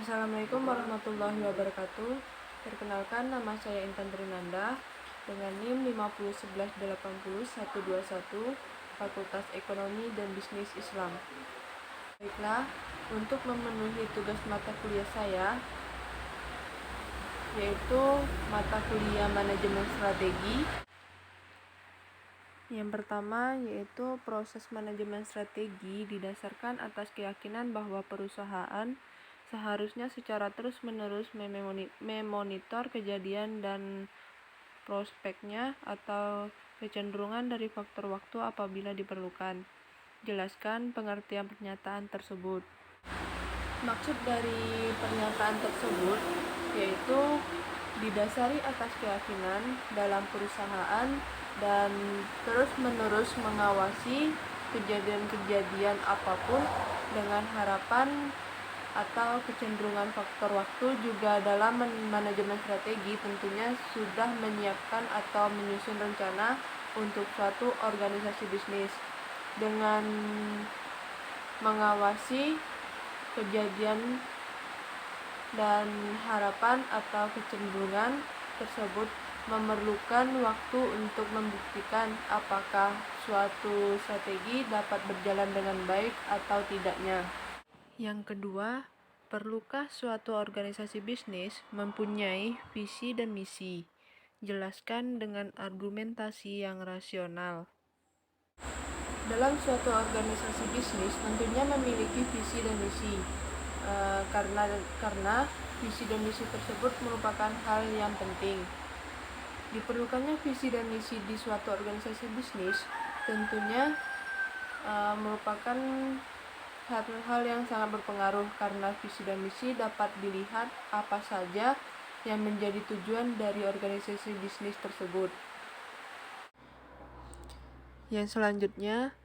Assalamualaikum warahmatullahi wabarakatuh. Perkenalkan, nama saya Intan Trinanda dengan NIM 501180121 Fakultas Ekonomi dan Bisnis Islam. Baiklah, untuk memenuhi tugas mata kuliah saya, yaitu mata kuliah manajemen strategi. Yang pertama yaitu proses manajemen strategi didasarkan atas keyakinan bahwa perusahaan seharusnya secara terus-menerus memonitor kejadian dan prospeknya atau kecenderungan dari faktor waktu apabila diperlukan. Jelaskan pengertian pernyataan tersebut. Maksud dari pernyataan tersebut yaitu didasari atas keyakinan dalam perusahaan dan terus-menerus mengawasi kejadian-kejadian apapun dengan harapan atau kecenderungan faktor waktu. Juga dalam manajemen strategi tentunya sudah menyiapkan atau menyusun rencana untuk suatu organisasi bisnis dengan mengawasi kejadian dan harapan atau kecenderungan tersebut memerlukan waktu untuk membuktikan apakah suatu strategi dapat berjalan dengan baik atau tidaknya. Yang kedua, perlukah suatu organisasi bisnis mempunyai visi dan misi? Jelaskan dengan argumentasi yang rasional. Dalam suatu organisasi bisnis tentunya memiliki visi dan misi. Karena visi dan misi tersebut merupakan hal yang penting. Diperlukannya visi dan misi di suatu organisasi bisnis tentunya merupakan hal yang sangat berpengaruh, karena visi dan misi dapat dilihat apa saja yang menjadi tujuan dari organisasi bisnis tersebut. Yang selanjutnya,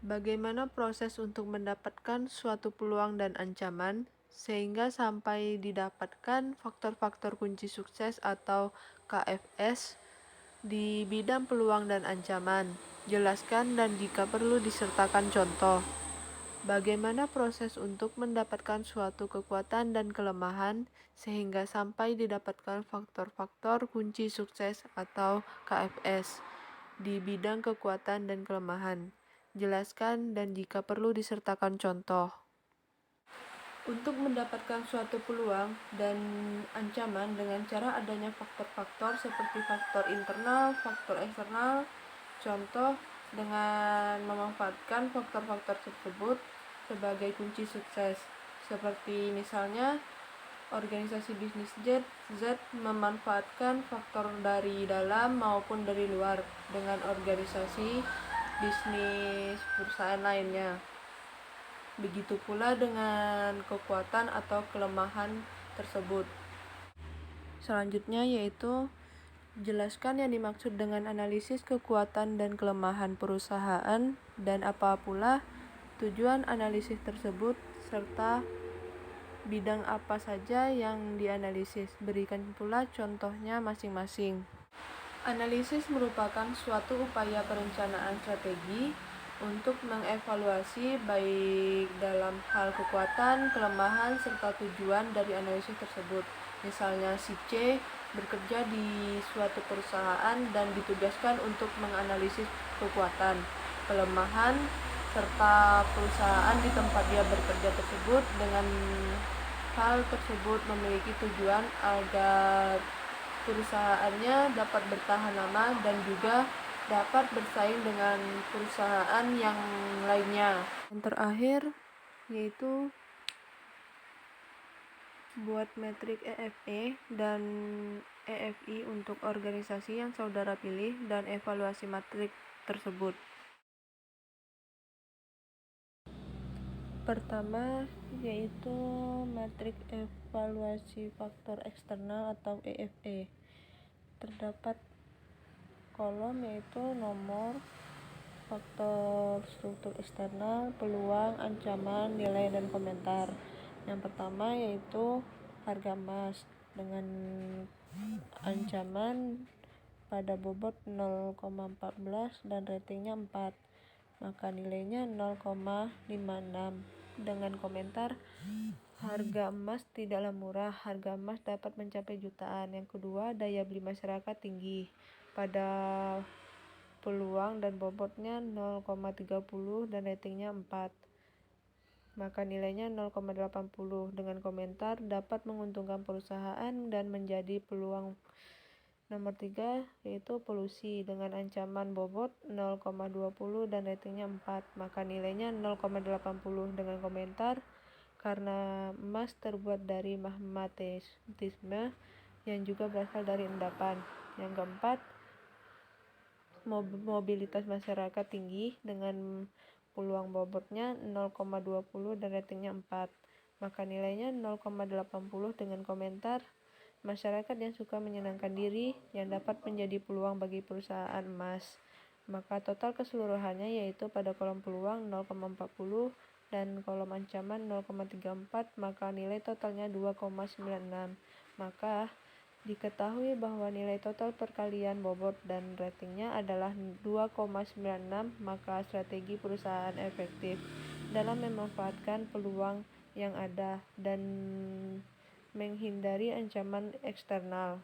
bagaimana proses untuk mendapatkan suatu peluang dan ancaman sehingga sampai didapatkan faktor-faktor kunci sukses atau KFS di bidang peluang dan ancaman. Jelaskan dan jika perlu disertakan contoh. Bagaimana proses untuk mendapatkan suatu kekuatan dan kelemahan sehingga sampai didapatkan faktor-faktor kunci sukses atau KFS di bidang kekuatan dan kelemahan. Jelaskan dan jika perlu disertakan contoh. Untuk mendapatkan suatu peluang dan ancaman dengan cara adanya faktor-faktor seperti faktor internal, faktor eksternal. Contoh dengan memanfaatkan faktor-faktor tersebut sebagai kunci sukses. Seperti misalnya organisasi bisnis Z memanfaatkan faktor dari dalam maupun dari luar dengan organisasi bisnis perusahaan lainnya. Begitu pula dengan kekuatan atau kelemahan tersebut. Selanjutnya yaitu jelaskan yang dimaksud dengan analisis kekuatan dan kelemahan perusahaan dan apa pula tujuan analisis tersebut serta bidang apa saja yang dianalisis. Berikan pula contohnya masing-masing. Analisis merupakan suatu upaya perencanaan strategi untuk mengevaluasi baik dalam hal kekuatan, kelemahan, serta tujuan dari analisis tersebut. Misalnya si C bekerja di suatu perusahaan dan ditugaskan untuk menganalisis kekuatan, kelemahan, serta perusahaan di tempat dia bekerja tersebut. Dengan hal tersebut memiliki tujuan agar perusahaannya dapat bertahan lama dan juga dapat bersaing dengan perusahaan yang lainnya. Yang terakhir yaitu buat metrik EFE dan EFI untuk organisasi yang saudara pilih dan evaluasi metrik tersebut. Pertama yaitu metrik evaluasi faktor eksternal atau EFE. Terdapat kolom yaitu nomor, faktor struktur eksternal, peluang, ancaman, nilai, dan komentar. Yang pertama yaitu harga emas dengan ancaman pada bobot 0,14 dan ratingnya 4, maka nilainya 0,56. Dengan komentar harga emas tidaklah murah, harga emas dapat mencapai jutaan. Yang kedua, daya beli masyarakat tinggi. Pada peluang dan bobotnya 0,30 dan ratingnya 4, maka nilainya 0,80 dengan komentar dapat menguntungkan perusahaan dan menjadi peluang. Nomor 3 yaitu polusi dengan ancaman bobot 0,20 dan ratingnya 4, maka nilainya 0,80 dengan komentar karena emas terbuat dari magnetisme yang juga berasal dari endapan. Yang keempat, mobilitas masyarakat tinggi dengan peluang bobotnya 0,20 dan ratingnya 4, maka nilainya 0,80 dengan komentar masyarakat yang suka menyenangkan diri yang dapat menjadi peluang bagi perusahaan emas. Maka total keseluruhannya yaitu pada kolom peluang 0,40 dan kolom ancaman 0,34, maka nilai totalnya 2,96. Maka diketahui bahwa nilai total perkalian bobot dan ratingnya adalah 2,96, maka strategi perusahaan efektif dalam memanfaatkan peluang yang ada dan menghindari ancaman eksternal.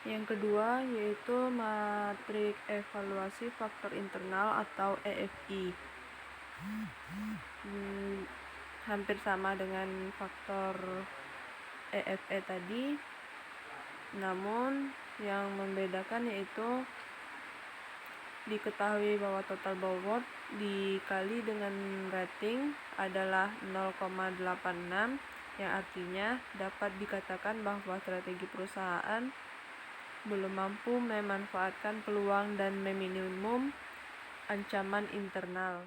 Yang kedua yaitu matrik evaluasi faktor internal atau EFI. Hampir sama dengan faktor EFE tadi, namun yang membedakan yaitu diketahui bahwa total bobot dikali dengan rating adalah 0,86, yang artinya dapat dikatakan bahwa strategi perusahaan belum mampu memanfaatkan peluang dan meminimum ancaman internal.